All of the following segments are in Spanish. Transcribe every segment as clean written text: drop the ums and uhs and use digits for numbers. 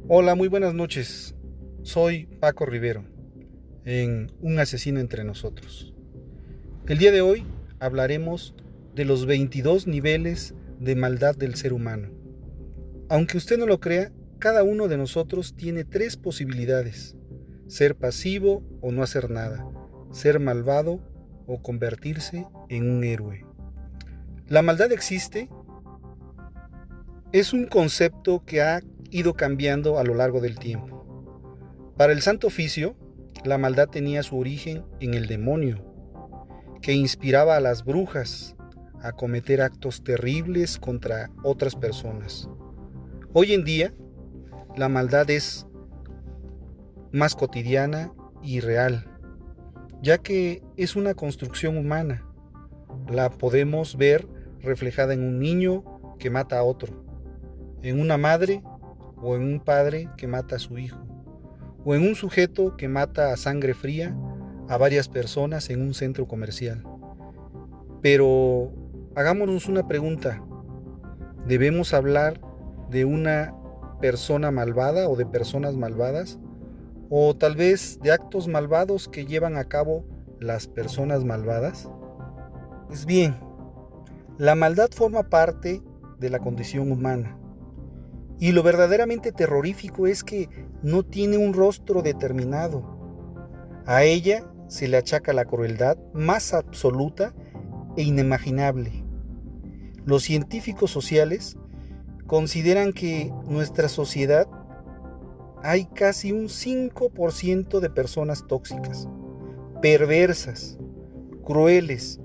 Hola, muy buenas noches. Soy Paco Rivero, en Un asesino entre nosotros. El día de hoy hablaremos de los 22 niveles de maldad del ser humano. Aunque usted no lo crea, cada uno de nosotros tiene tres posibilidades: ser pasivo o no hacer nada, ser malvado o convertirse en un héroe. La maldad existe, es un concepto que ha ido cambiando a lo largo del tiempo. Para el Santo Oficio, la maldad tenía su origen en el demonio, que inspiraba a las brujas a cometer actos terribles contra otras personas. Hoy en día, la maldad es más cotidiana y real, ya que es una construcción humana. La podemos ver reflejada en un niño que mata a otro, en una madre o en un padre que mata a su hijo, o en un sujeto que mata a sangre fría a varias personas en un centro comercial. Pero hagámonos una pregunta: ¿debemos hablar de una persona malvada o de personas malvadas? ¿O tal vez de actos malvados que llevan a cabo las personas malvadas? Pues bien, la maldad forma parte de la condición humana. Y lo verdaderamente terrorífico es que no tiene un rostro determinado. A ella se le achaca la crueldad más absoluta e inimaginable. Los científicos sociales consideran que en nuestra sociedad hay casi un 5% de personas tóxicas, perversas, crueles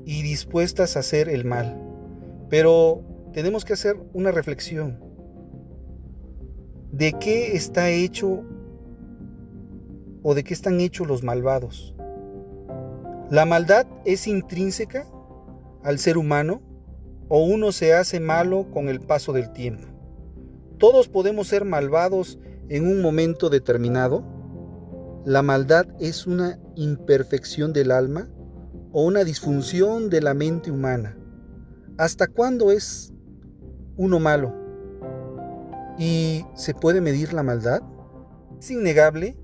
y dispuestas a hacer el mal. Pero tenemos que hacer una reflexión. ¿De qué está hecho o de qué están hechos los malvados? ¿La maldad es intrínseca al ser humano o uno se hace malo con el paso del tiempo? ¿Todos podemos ser malvados en un momento determinado? ¿La maldad es una imperfección del alma o una disfunción de la mente humana? ¿Hasta cuándo es uno malo? ¿Y se puede medir la maldad? Es innegable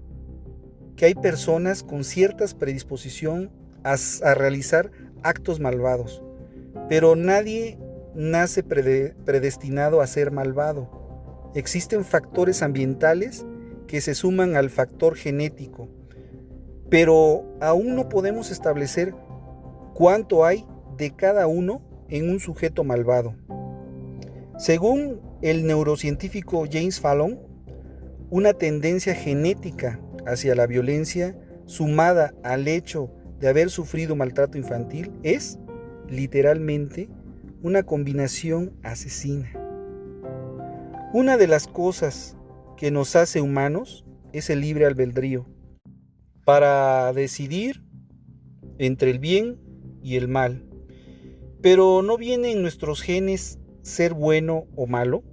que hay personas con ciertas predisposición a realizar actos malvados, pero nadie nace predestinado a ser malvado. Existen factores ambientales que se suman al factor genético, pero aún no podemos establecer cuánto hay de cada uno en un sujeto malvado. Según el neurocientífico James Fallon, una tendencia genética hacia la violencia sumada al hecho de haber sufrido maltrato infantil es, literalmente, una combinación asesina. Una de las cosas que nos hace humanos es el libre albedrío para decidir entre el bien y el mal. Pero ¿no viene en nuestros genes ser bueno o malo?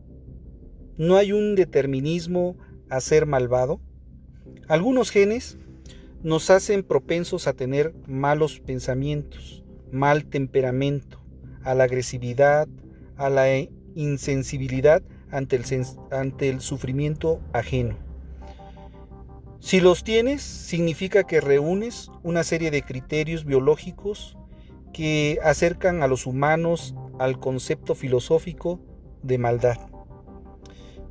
¿No hay un determinismo a ser malvado? Algunos genes nos hacen propensos a tener malos pensamientos, mal temperamento, a la agresividad, a la insensibilidad ante el sufrimiento ajeno. Si los tienes, significa que reúnes una serie de criterios biológicos que acercan a los humanos al concepto filosófico de maldad.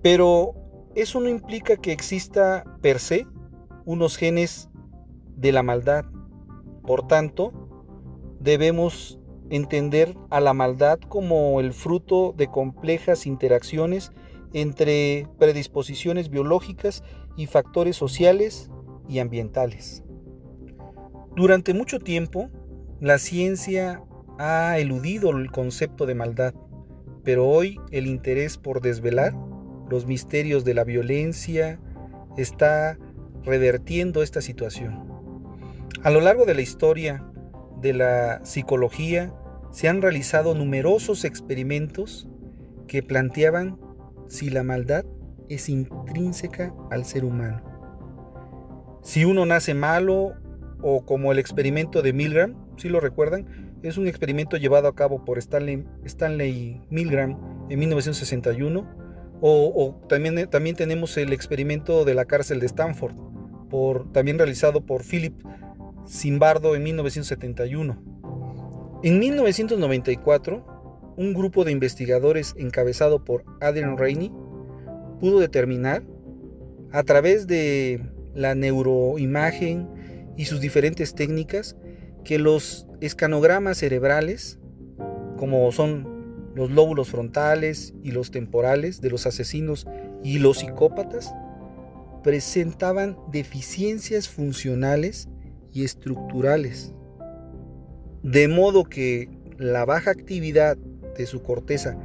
Pero eso no implica que exista per se unos genes de la maldad. Por tanto, debemos entender a la maldad como el fruto de complejas interacciones entre predisposiciones biológicas y factores sociales y ambientales. Durante mucho tiempo, la ciencia ha eludido el concepto de maldad, pero hoy el interés por desvelar los misterios de la violencia está revertiendo esta situación. A lo largo de la historia de la psicología se han realizado numerosos experimentos que planteaban si la maldad es intrínseca al ser humano. Si uno nace malo, o como el experimento de Milgram, ¿sí lo recuerdan? Es un experimento llevado a cabo por Stanley Milgram en 1961, O también tenemos el experimento de la cárcel de Stanford, también realizado por Philip Zimbardo en 1971. En 1994, un grupo de investigadores encabezado por Adrian Rainey pudo determinar, a través de la neuroimagen y sus diferentes técnicas, que los escanogramas cerebrales, como son los lóbulos frontales y los temporales de los asesinos y los psicópatas, presentaban deficiencias funcionales y estructurales, de modo que la baja actividad de su corteza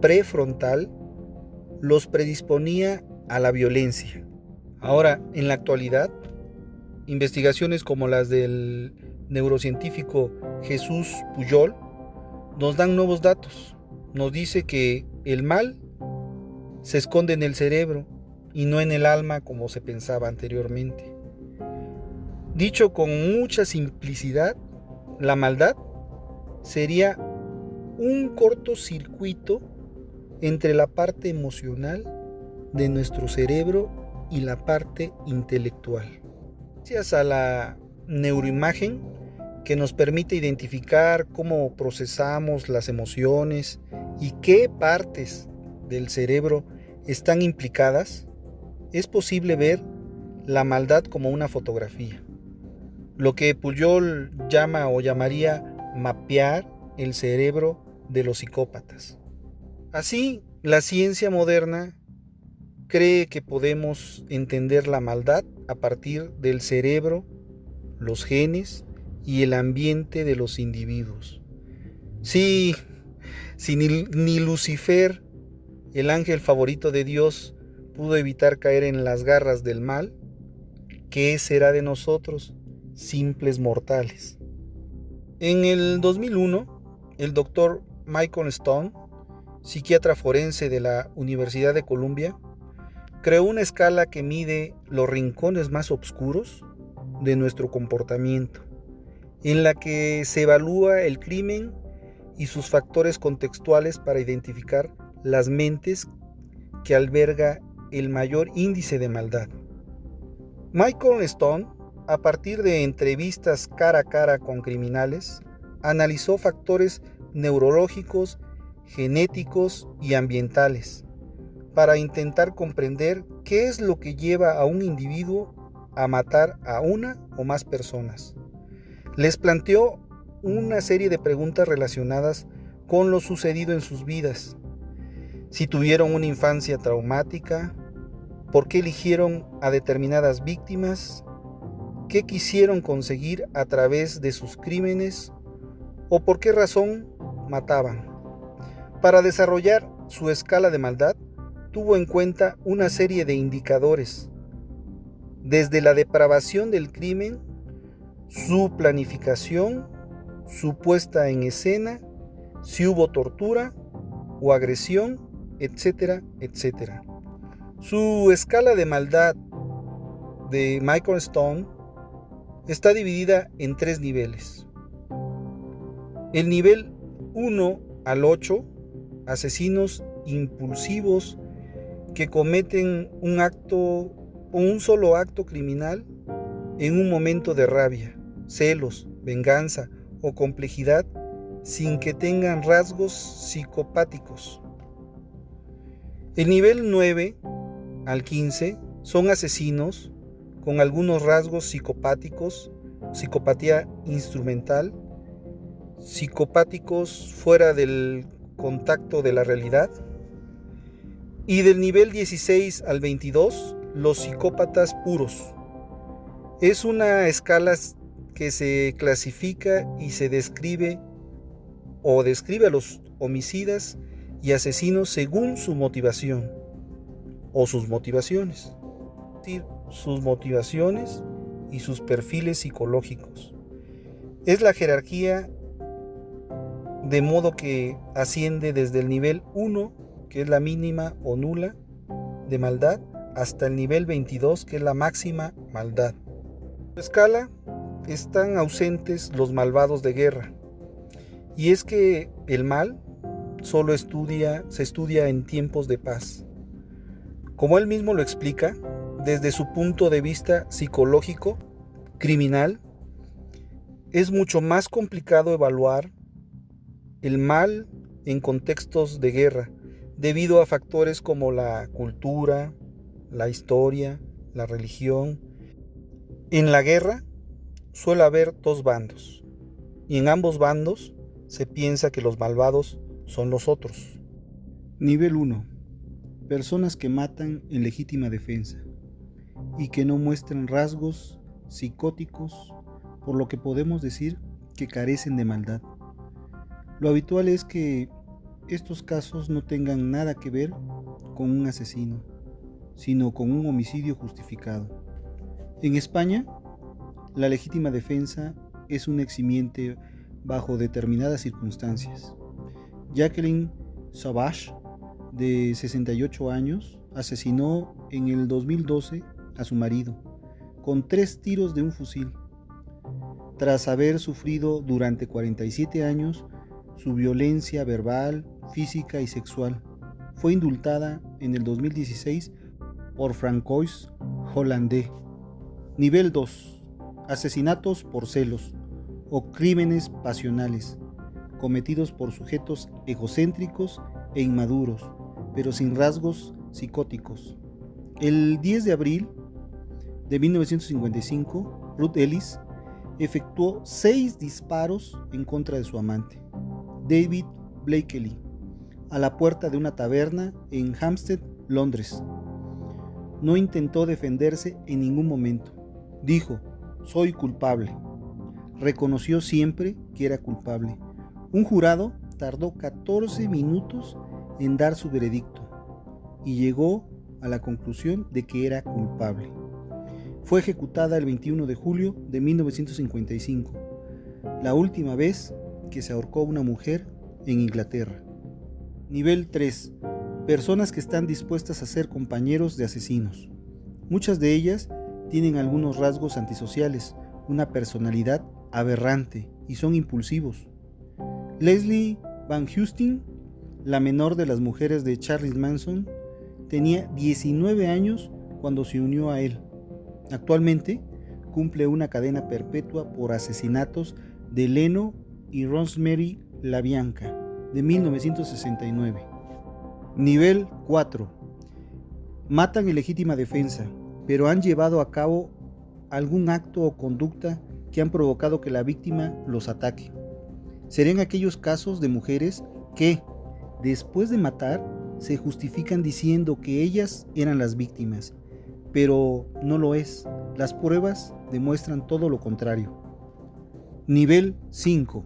prefrontal los predisponía a la violencia. Ahora, en la actualidad, investigaciones como las del neurocientífico Jesús Pujol nos dan nuevos datos. Nos dice que el mal se esconde en el cerebro y no en el alma como se pensaba anteriormente. Dicho con mucha simplicidad, la maldad sería un cortocircuito entre la parte emocional de nuestro cerebro y la parte intelectual. Gracias a la neuroimagen, que nos permite identificar cómo procesamos las emociones y qué partes del cerebro están implicadas, es posible ver la maldad como una fotografía, lo que Pujol llamaría mapear el cerebro de los psicópatas. Así, la ciencia moderna cree que podemos entender la maldad a partir del cerebro, los genes y el ambiente de los individuos. Si ni Lucifer, el ángel favorito de Dios, pudo evitar caer en las garras del mal, ¿qué será de nosotros, simples mortales? En el 2001, el doctor Michael Stone, psiquiatra forense de la Universidad de Columbia, creó una escala que mide los rincones más oscuros de nuestro comportamiento, en la que se evalúa el crimen y sus factores contextuales para identificar las mentes que alberga el mayor índice de maldad. Michael Stone, a partir de entrevistas cara a cara con criminales, analizó factores neurológicos, genéticos y ambientales para intentar comprender qué es lo que lleva a un individuo a matar a una o más personas. Les planteó una serie de preguntas relacionadas con lo sucedido en sus vidas. Si tuvieron una infancia traumática, por qué eligieron a determinadas víctimas, qué quisieron conseguir a través de sus crímenes o por qué razón mataban. Para desarrollar su escala de maldad, tuvo en cuenta una serie de indicadores, desde la depravación del crimen, su planificación, su puesta en escena, si hubo tortura o agresión, etcétera, etcétera. Su escala de maldad de Michael Stone está dividida en 3 niveles. El nivel 1 al 8, asesinos impulsivos que cometen un solo acto criminal en un momento de rabia, celos, venganza o complejidad sin que tengan rasgos psicopáticos. El nivel 9 al 15 son asesinos con algunos rasgos psicopáticos, psicopatía instrumental, psicopáticos fuera del contacto de la realidad. Y del nivel 16 al 22, los psicópatas puros. Es una escala que se clasifica y se describe a los homicidas y asesinos según su motivación o sus motivaciones. Es decir, sus motivaciones y sus perfiles psicológicos. Es la jerarquía, de modo que asciende desde el nivel 1, que es la mínima o nula de maldad, hasta el nivel 22, que es la máxima maldad. En su escala están ausentes los malvados de guerra, y es que el mal solo se estudia en tiempos de paz. Como él mismo lo explica, desde su punto de vista psicológico, criminal, es mucho más complicado evaluar el mal en contextos de guerra, debido a factores como la cultura, la historia, la religión. En la guerra suele haber dos bandos, y en ambos bandos se piensa que los malvados son los otros. Nivel 1. Personas que matan en legítima defensa y que no muestran rasgos psicóticos, por lo que podemos decir que carecen de maldad. Lo habitual es que estos casos no tengan nada que ver con un asesino, sino con un homicidio justificado. En España, la legítima defensa es un eximiente bajo determinadas circunstancias. Jacqueline Sauvage, de 68 años, asesinó en el 2012 a su marido con 3 tiros de un fusil, tras haber sufrido durante 47 años su violencia verbal, física y sexual. Fue indultada en el 2016 por Francois Hollande. Nivel 2. Asesinatos por celos o crímenes pasionales, cometidos por sujetos egocéntricos e inmaduros, pero sin rasgos psicóticos. El 10 de abril de 1955, Ruth Ellis efectuó 6 disparos en contra de su amante, David Blakely, a la puerta de una taberna en Hampstead, Londres. No intentó defenderse en ningún momento. Dijo: soy culpable. Reconoció siempre que era culpable. Un jurado tardó 14 minutos en dar su veredicto y llegó a la conclusión de que era culpable. Fue ejecutada el 21 de julio de 1955, la última vez que se ahorcó una mujer en Inglaterra. Nivel 3. Personas que están dispuestas a ser compañeros de asesinos. Muchas de ellas tienen algunos rasgos antisociales, una personalidad aberrante y son impulsivos. Leslie Van Helsing, la menor de las mujeres de Charles Manson, tenía 19 años cuando se unió a él. Actualmente cumple una cadena perpetua por asesinatos de Leno y Rosemary LaBianca de 1969. Nivel 4. Matan en legítima defensa, pero han llevado a cabo algún acto o conducta que han provocado que la víctima los ataque. Serían aquellos casos de mujeres que, después de matar, se justifican diciendo que ellas eran las víctimas, pero no lo es. Las pruebas demuestran todo lo contrario. Nivel 5.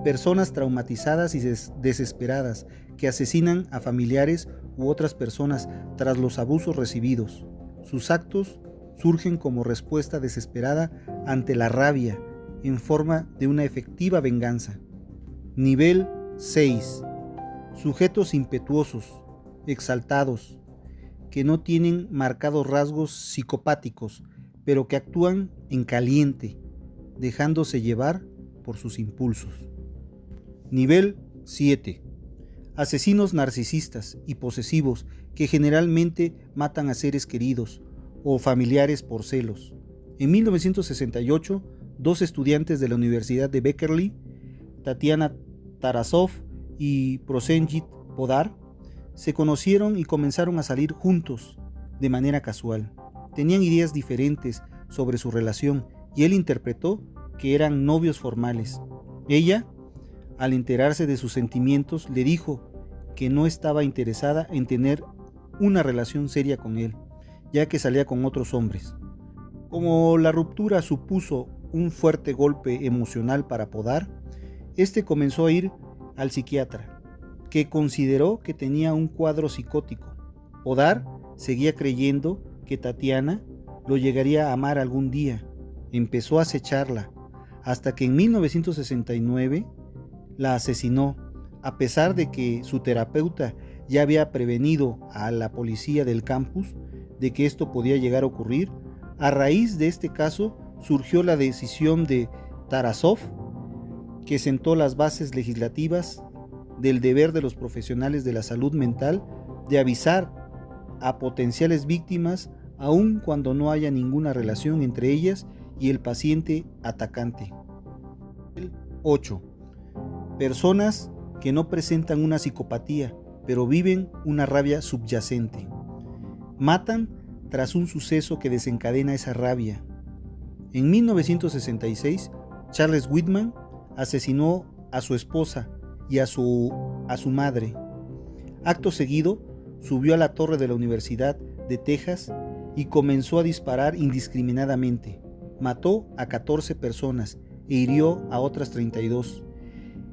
Personas traumatizadas y desesperadas que asesinan a familiares u otras personas tras los abusos recibidos. Sus actos surgen como respuesta desesperada ante la rabia, en forma de una efectiva venganza. Nivel 6. Sujetos impetuosos, exaltados, que no tienen marcados rasgos psicopáticos, pero que actúan en caliente, dejándose llevar por sus impulsos. Nivel 7. Asesinos narcisistas y posesivos que generalmente matan a seres queridos o familiares por celos. En 1968, 2 estudiantes de la Universidad de Berkeley, Tatiana Tarasov y Prosenjit Podar, se conocieron y comenzaron a salir juntos de manera casual. Tenían ideas diferentes sobre su relación y él interpretó que eran novios formales. Ella, al enterarse de sus sentimientos, le dijo que no estaba interesada en tener una relación seria con él, ya que salía con otros hombres. Como la ruptura supuso un fuerte golpe emocional para Podar, este comenzó a ir al psiquiatra, que consideró que tenía un cuadro psicótico. Podar seguía creyendo que Tatiana lo llegaría a amar algún día. Empezó a acecharla, hasta que en 1969 la asesinó, a pesar de que su terapeuta ya había prevenido a la policía del campus de que esto podía llegar a ocurrir. A raíz de este caso surgió la decisión de Tarasov, que sentó las bases legislativas del deber de los profesionales de la salud mental de avisar a potenciales víctimas aun cuando no haya ninguna relación entre ellas y el paciente atacante. 8. Personas que no presentan una psicopatía, pero viven una rabia subyacente. Matan tras un suceso que desencadena esa rabia. En 1966, Charles Whitman asesinó a su esposa y a su madre. Acto seguido, subió a la torre de la Universidad de Texas y comenzó a disparar indiscriminadamente. Mató a 14 personas e hirió a otras 32.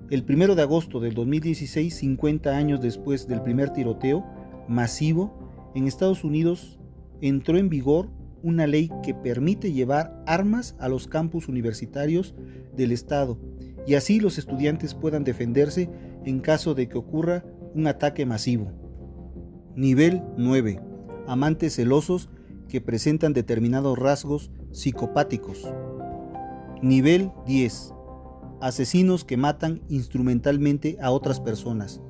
El 1 de agosto del 2016, 50 años después del primer tiroteo masivo, en Estados Unidos entró en vigor una ley que permite llevar armas a los campus universitarios del estado y así los estudiantes puedan defenderse en caso de que ocurra un ataque masivo. Nivel 9. Amantes celosos que presentan determinados rasgos psicopáticos. Nivel 10. Asesinos que matan instrumentalmente a otras personas,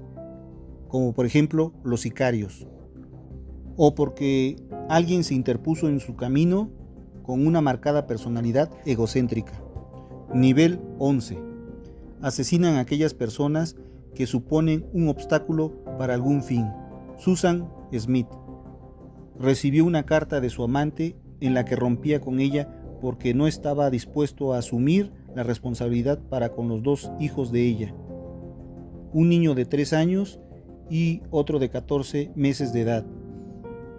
como por ejemplo los sicarios, o porque alguien se interpuso en su camino con una marcada personalidad egocéntrica. Nivel 11. Asesinan a aquellas personas que suponen un obstáculo para algún fin. Susan Smith recibió una carta de su amante en la que rompía con ella porque no estaba dispuesto a asumir la responsabilidad para con los 2 hijos de ella, un niño de 3 años y otro de 14 meses de edad.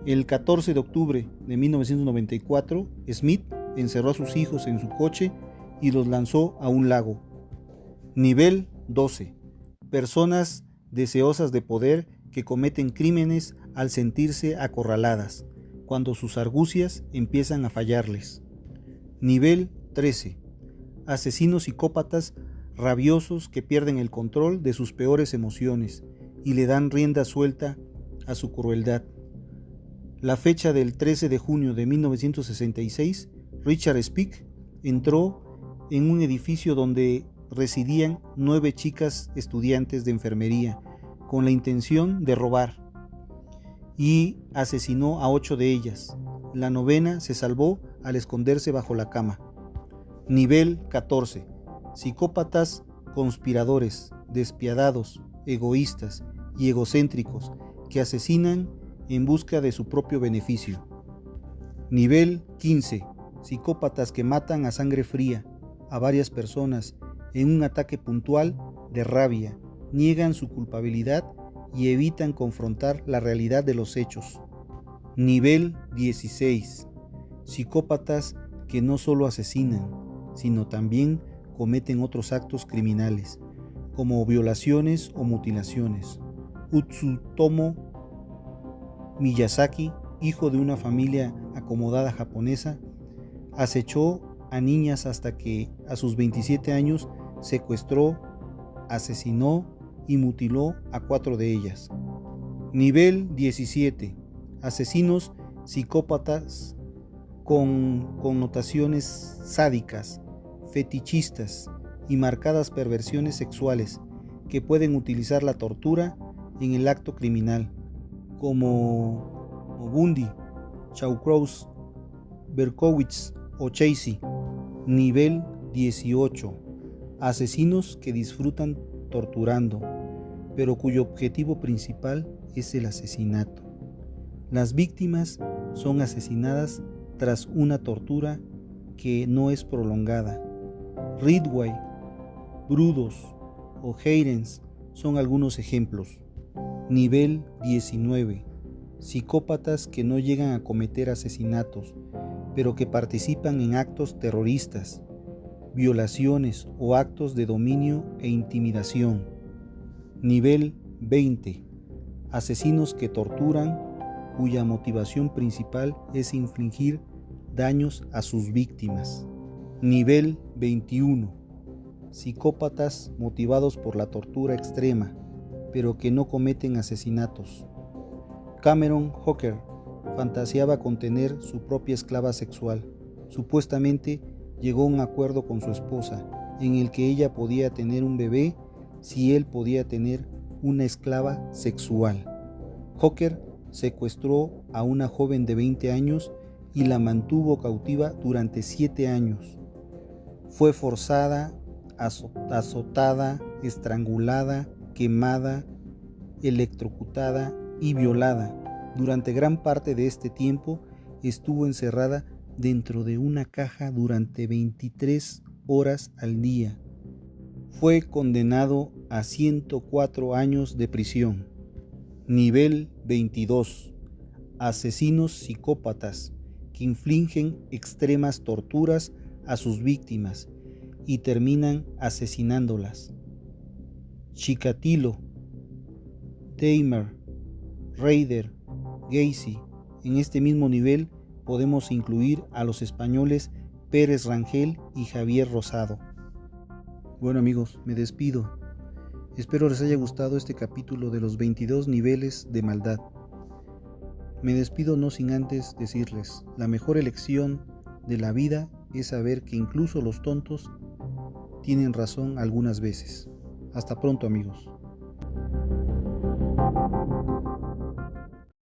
El 14 de octubre de 1994, Smith encerró a sus hijos en su coche y los lanzó a un lago. Nivel 12. Personas deseosas de poder que cometen crímenes al sentirse acorraladas, cuando sus argucias empiezan a fallarles. Nivel 13. Asesinos psicópatas rabiosos que pierden el control de sus peores emociones y le dan rienda suelta a su crueldad. La fecha del 13 de junio de 1966, Richard Speck entró en un edificio donde residían 9 chicas estudiantes de enfermería con la intención de robar y asesinó a 8 de ellas. La 9ª se salvó al esconderse bajo la cama. Nivel 14. Psicópatas conspiradores, despiadados, egoístas y egocéntricos que asesinan en busca de su propio beneficio. Nivel 15. Psicópatas que matan a sangre fría a varias personas en un ataque puntual de rabia, niegan su culpabilidad y evitan confrontar la realidad de los hechos. Nivel 16. Psicópatas que no solo asesinan, sino también cometen otros actos criminales, como violaciones o mutilaciones. Tsutomu Miyazaki, hijo de una familia acomodada japonesa, acechó a niñas hasta que a sus 27 años secuestró, asesinó y mutiló a 4 de ellas. Nivel 17. Asesinos psicópatas con connotaciones sádicas, fetichistas y marcadas perversiones sexuales que pueden utilizar la tortura en el acto criminal, como Bundy, Shawcross, Berkowitz o Chasey. Nivel 18. Asesinos que disfrutan torturando, pero cuyo objetivo principal es el asesinato. Las víctimas son asesinadas tras una tortura que no es prolongada. Ridgway, Brudos o Heirens son algunos ejemplos. Nivel 19. Psicópatas que no llegan a cometer asesinatos, pero que participan en actos terroristas, violaciones o actos de dominio e intimidación. Nivel 20. Asesinos que torturan, cuya motivación principal es infligir daños a sus víctimas. Nivel 21. Psicópatas motivados por la tortura extrema, pero que no cometen asesinatos. Cameron Hooker fantaseaba con tener su propia esclava sexual. Supuestamente llegó a un acuerdo con su esposa, en el que ella podía tener un bebé si él podía tener una esclava sexual. Hooker secuestró a una joven de 20 años y la mantuvo cautiva durante 7 años. Fue forzada, azotada, estrangulada, quemada, electrocutada y violada. Durante gran parte de este tiempo estuvo encerrada dentro de una caja durante 23 horas al día. Fue condenado a 104 años de prisión. Nivel 22. Asesinos psicópatas que infligen extremas torturas a sus víctimas y terminan asesinándolas. Chikatilo, Dahmer, Rader, Gacy. En este mismo nivel podemos incluir a los españoles Pérez Rangel y Javier Rosado. Bueno amigos, me despido. Espero les haya gustado este capítulo de los 22 niveles de maldad. Me despido no sin antes decirles, la mejor elección de la vida es saber que incluso los tontos tienen razón algunas veces. Hasta pronto amigos.